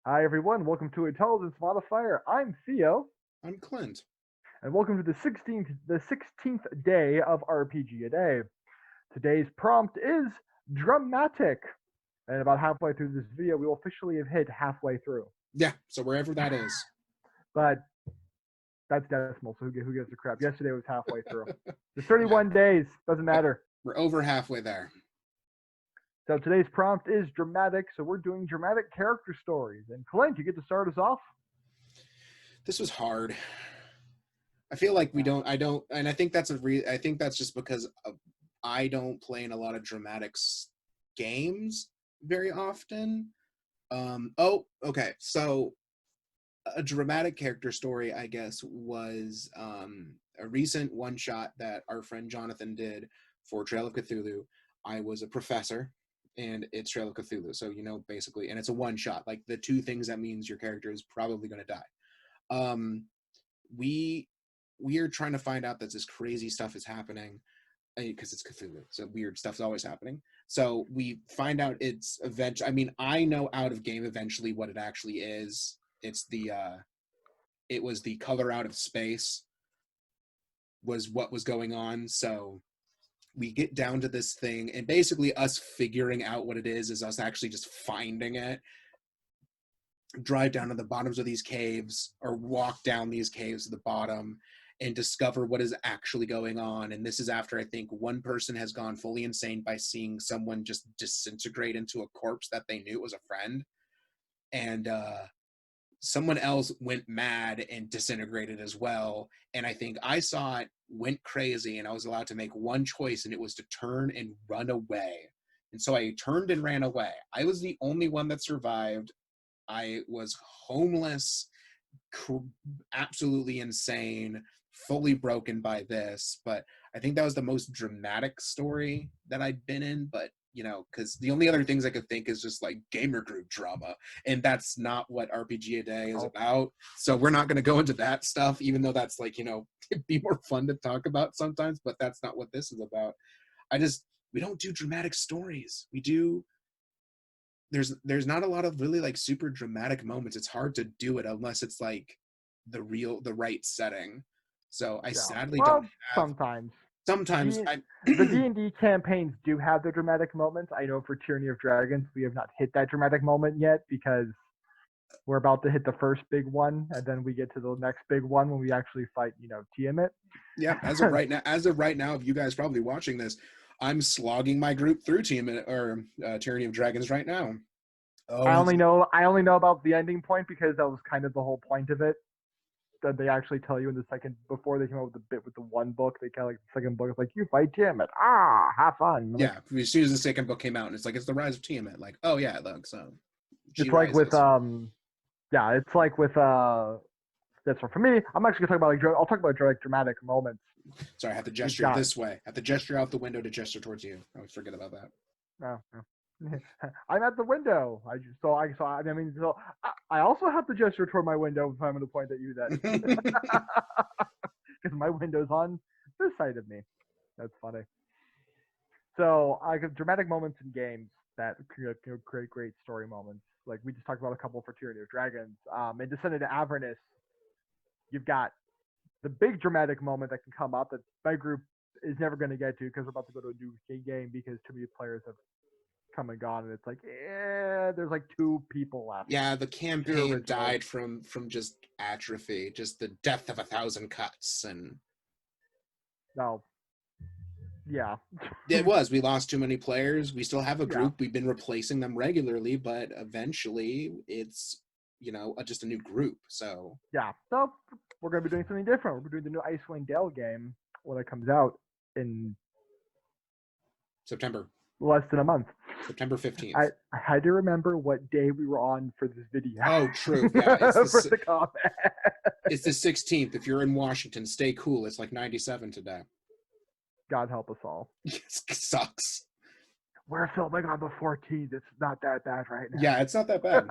Hi everyone, welcome to Intelligence Modifier. I'm Theo, I'm Clint. and welcome to the 16th day of RPGaDay. Today's prompt is dramatic, and about halfway through this video, we will officially have hit halfway through. Yeah, so wherever that is. But that's decimal, so who gives a crap? Yesterday was halfway through. There's Yeah, 31 days, doesn't yep. matter. We're over halfway there. So today's prompt is dramatic, so we're doing dramatic character stories. And Clint, you get to start us off. This was hard. I feel like Yeah. I don't, and I think that's just because I don't play in a lot of dramatics games very often. Okay. So a dramatic character story, I guess, was a recent one shot that our friend Jonathan did for Trail of Cthulhu. I was a professor, and it's Trail of Cthulhu, so basically, and it's a one shot. Like the two things that means your character is probably going to die. Um, we we are trying to find out that this crazy stuff is happening because it's Cthulhu, so weird stuff's always happening. So we find out it's eventually. I mean, I know out of game eventually what it actually is. It was the color out of space was what was going on. So we get down to this thing, and basically us figuring out what it is us actually just finding it, drive down to the bottoms of these caves or walk down these caves to the bottom and discover what is actually going on. And this is after I think one person has gone fully insane by seeing someone just disintegrate into a corpse that they knew was a friend. And someone else went mad and disintegrated as well. And I think I saw it, went crazy, and I was allowed to make one choice, and it was to turn and run away. And so I turned and ran away. I was the only one that survived. I was homeless, absolutely insane, fully broken by this. But I think that was the most dramatic story that I'd been in. But because the only other things I could think is just like gamer group drama, and that's not what RPGaDay is Oh, about. So we're not going to go into that stuff, even though that's like it'd be more fun to talk about sometimes. But that's not what this is about. We don't do dramatic stories. We do there's not a lot of really like super dramatic moments. It's hard to do it unless it's like the right setting. So I yeah. sadly don't Well, have sometimes. sometimes D I the D&D campaigns do have the dramatic moments. I know for Tyranny of Dragons, we have not hit that dramatic moment yet because we're about to hit the first big one, and then we get to the next big one when we actually fight, Tiamat. yeah, as of right now, if you guys probably watching this, I'm slogging my group through Tyranny of Dragons right now. I Oh, only know I only know about the ending point because that was kind of the whole point of it. That they actually tell you in the second before they came out with the bit with the one book. They kind of like the second book. It's like you fight Tiamat. Have fun. I'm like, yeah, as soon as the second book came out, and it's like it's the rise of Tiamat. Like, oh yeah, look, so she it's like with rises. yeah, it's like with that's for me. I'm actually gonna talk about I'll talk about like dramatic moments. Sorry, I have to We've gesture got this way. I have to gesture out the window to gesture towards you. I always forget about that. no. I'm at the window. I also have to gesture toward my window if I'm going to point at you then, because my window's on this side of me. That's funny. So I have dramatic moments in games that create great story moments. Like we just talked about a couple for Tyranny of Dragons. In Descendant of Avernus, you've got the big dramatic moment that can come up that my group is never going to get to because we're about to go to a new game because too many players have come and gone, and it's like, there's like two people left. Yeah, the Two campaign originals. died from just atrophy, just the death of 1,000 cuts, and No, yeah, it was. We lost too many players. We still have a yeah, group. We've been replacing them regularly, but eventually it's just a new group. So yeah. So we're gonna be doing something different. We're doing the new Icewind Dale game when it comes out in September less than a month. September I, 15th. I had to remember what day we were on for this video Oh, true. Yeah, for the comment. it's the 16th. If you're in Washington, stay cool. It's like 97 today. God help us all. It sucks. We're filming on the 14th. It's not that bad right Yeah, now. it's not that bad.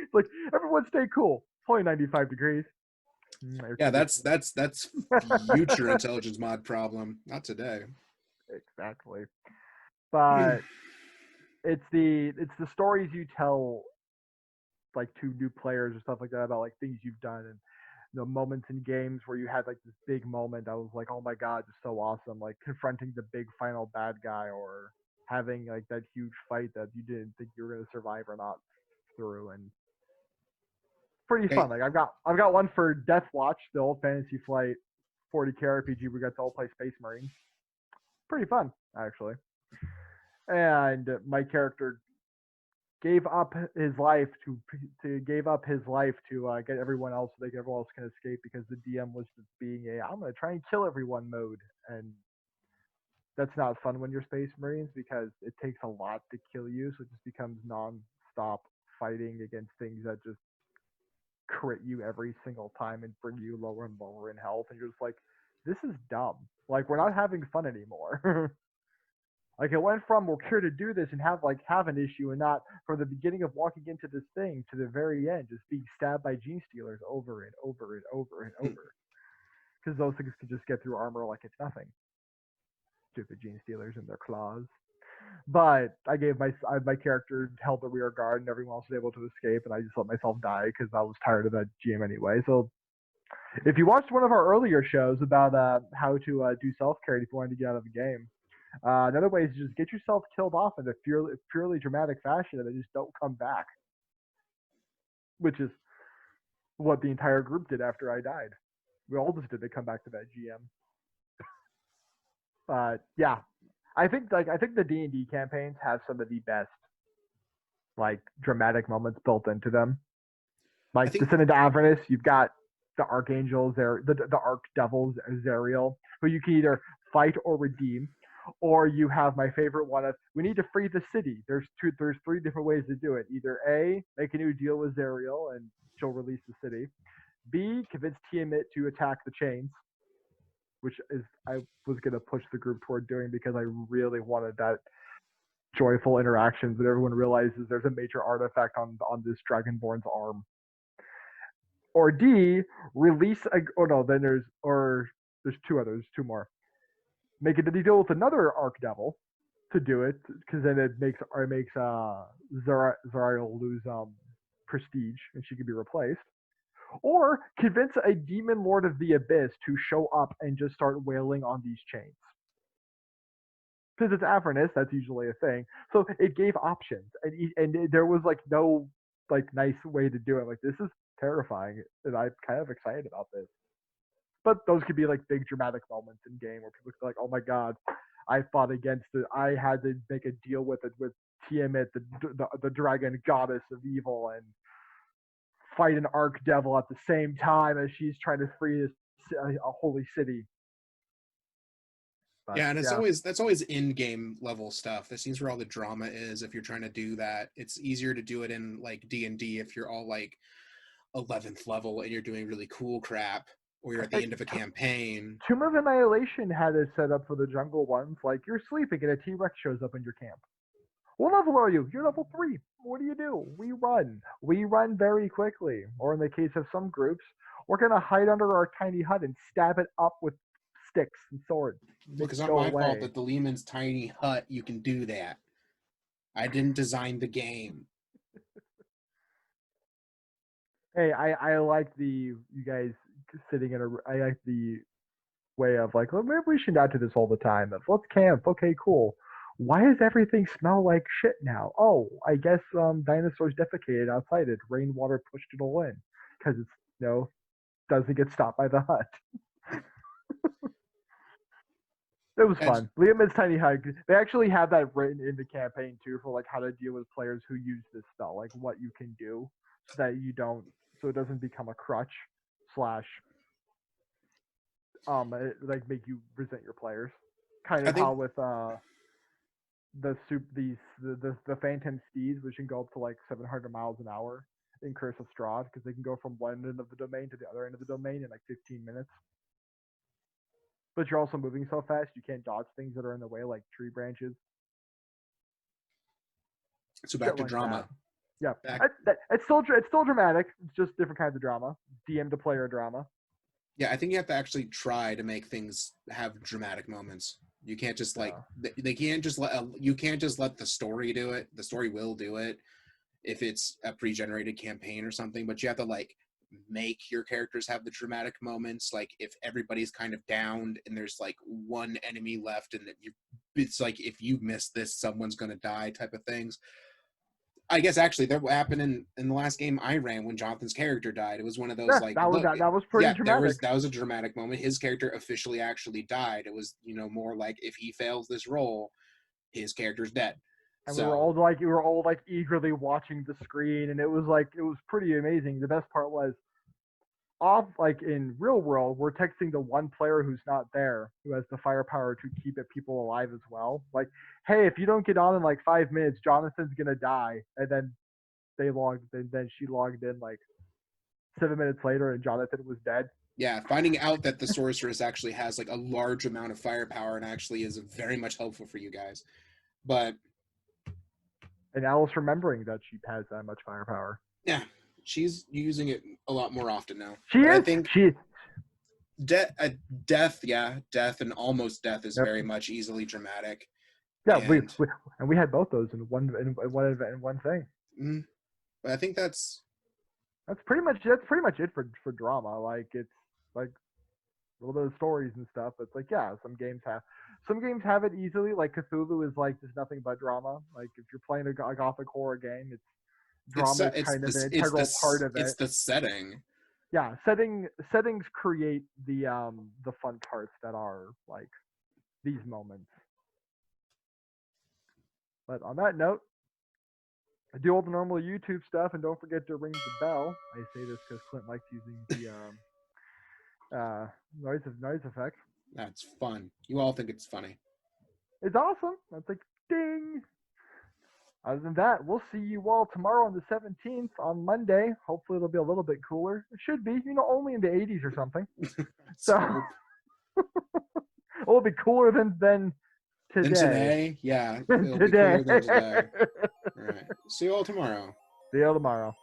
It's like everyone stay cool. It's only 95 degrees. Yeah, that's future intelligence mod problem, not today. Exactly. But it's the stories you tell like to new players or stuff like that about like things you've done and moments in games where you had like this big moment that was like, oh my god, just so awesome, like confronting the big final bad guy or having like that huge fight that you didn't think you were going to survive or not through, and pretty fun. Okay. Like I've got one for Death Watch, the old Fantasy Flight 40k RPG. We got to all play Space Marines. Pretty fun actually, and my character gave up his life to gave up his life to get everyone else so that everyone else can escape because the DM was just being a I'm gonna try and kill everyone mode, and that's not fun when you're Space Marines because it takes a lot to kill you, so it just becomes non-stop fighting against things that just crit you every single time and bring you lower and lower in health, and you're just like, this is dumb. Like we're not having fun anymore. Like it went from we're here to do this and have an issue, and not from the beginning of walking into this thing to the very end just being stabbed by gene stealers over and over and over and over. Because those things can just get through armor like it's nothing. Stupid gene stealers and their claws. But I gave my character held the rear guard, and everyone else was able to escape, and I just let myself die because I was tired of that GM anyway. So if you watched one of our earlier shows about how to do self carry if you wanted to get out of the game, another way is just get yourself killed off in a purely dramatic fashion and then just don't come back, which is what the entire group did after I died. We all just did to come back to that GM. Yeah, I think the D&D campaigns have some of the best like dramatic moments built into them. I Like think Descendant to Avernus, you've got the Archangels, the Archdevils, Zariel, who you can either fight or redeem, or you have my favorite one of we need to free the city. There's three different ways to do it. Either A, make a new deal with Zariel and she'll release the city. B, convince Tiamat to attack the chains, which is I was gonna push the group toward doing because I really wanted that joyful interactions, but everyone realizes there's a major artifact on this Dragonborn's arm. Or D, release a oh no, then there's two more. Make a deal with another Archdevil to do it, because then it makes Zariel lose prestige and she can be replaced. Or convince a demon lord of the abyss to show up and just start wailing on these chains. Because it's Avernus, that's usually a thing. So it gave options, and there was like no like nice way to do it. Like this is terrifying, and I'm kind of excited about this. But those could be like big dramatic moments in game where people are like, "Oh my god, I fought against it. I had to make a deal with Tiamat, the dragon goddess of evil, and fight an archdevil at the same time as she's trying to free a holy city." But yeah, and yeah, that's always in-game level stuff. That seems where all the drama is. If you're trying to do that, it's easier to do it in like D&D if you're all like 11th level and you're doing really cool crap, or you're at the end of a campaign. Tomb of Annihilation had it set up for the jungle ones. Like you're sleeping and a T-Rex shows up in your camp. What level are you? You're level 3. What do? We run. We run very quickly. Or in the case of some groups, we're going to hide under our tiny hut and stab it up with sticks and swords. Look, it's not my fault that the Lehman's tiny hut, you can do that. I didn't design the game. Hey, I like you guys sitting in I like the way of like, well, maybe we should not do this all the time. Let's camp. Okay, cool. Why does everything smell like shit now? Oh, I guess dinosaurs defecated outside it. Rainwater pushed it all in because it's doesn't get stopped by the hut. It was fun. Liam and Tiny Hug. They actually have that written in the campaign too for like how to deal with players who use this spell, like what you can do so that you don't, so it doesn't become a crutch slash like make you resent your players. Kind of how with the Phantom Steeds, which can go up to like 700 miles an hour in Curse of Strahd, because they can go from one end of the domain to the other end of the domain in like 15 minutes. But you're also moving so fast you can't dodge things that are in the way, like tree branches. So back to drama. Yeah, it's still dramatic. It's just different kinds of drama. DM to player drama. Yeah, I think you have to actually try to make things have dramatic moments. You can't just like they can't just let you can't just let the story do it. The story will do it. if it's a pre-generated campaign or something, but you have to like make your characters have the dramatic moments. Like if everybody's kind of downed and there's like one enemy left, and it's like if you miss this, someone's gonna die, type of things. I guess actually that happened in the last game I ran when Jonathan's character died. It was one of those Yeah, like, that was look, that was pretty yeah, dramatic. that was a dramatic moment. His character officially actually died. It was, you know, more like if he fails this role, his character's dead. And So we were all like eagerly watching the screen, and it was pretty amazing. The best part was off like in real world, we're texting the one player who's not there, who has the firepower to keep it people alive as well. Like, hey, if you don't get on in like 5 minutes, Jonathan's gonna die. And then then she logged in like 7 minutes later, and Jonathan was dead. yeah, finding out that the sorceress actually has like a large amount of firepower and actually is very much helpful for you guys. But And Alice remembering that she has that much firepower. yeah, she's using it a lot more often now. She But I is. think She. death and almost death is Yep. very much easily dramatic. Yeah, And we had both those in one event in one thing. But I think that's That's pretty much it for drama. Like it's like a little bit of stories and stuff. But it's like yeah, some games have it easily. Like Cthulhu is like just nothing but drama. Like if you're playing a gothic horror game, it's drama is kind of an integral part of it's it. the setting. Yeah, settings create the fun parts that are like these moments. But on that note, do all the normal YouTube stuff and don't forget to ring the bell. I say this because Clint likes using the noise effect. That's fun. You all think it's funny. It's awesome. That's like ding. Other than that, we'll see you all tomorrow on the 17th on Monday. Hopefully it'll be a little bit cooler. It should be, only in the 80s or something. So it'll be cooler than today. Than today? Yeah. Than It'll today. be cooler than today. All right. See you all tomorrow. See you all tomorrow.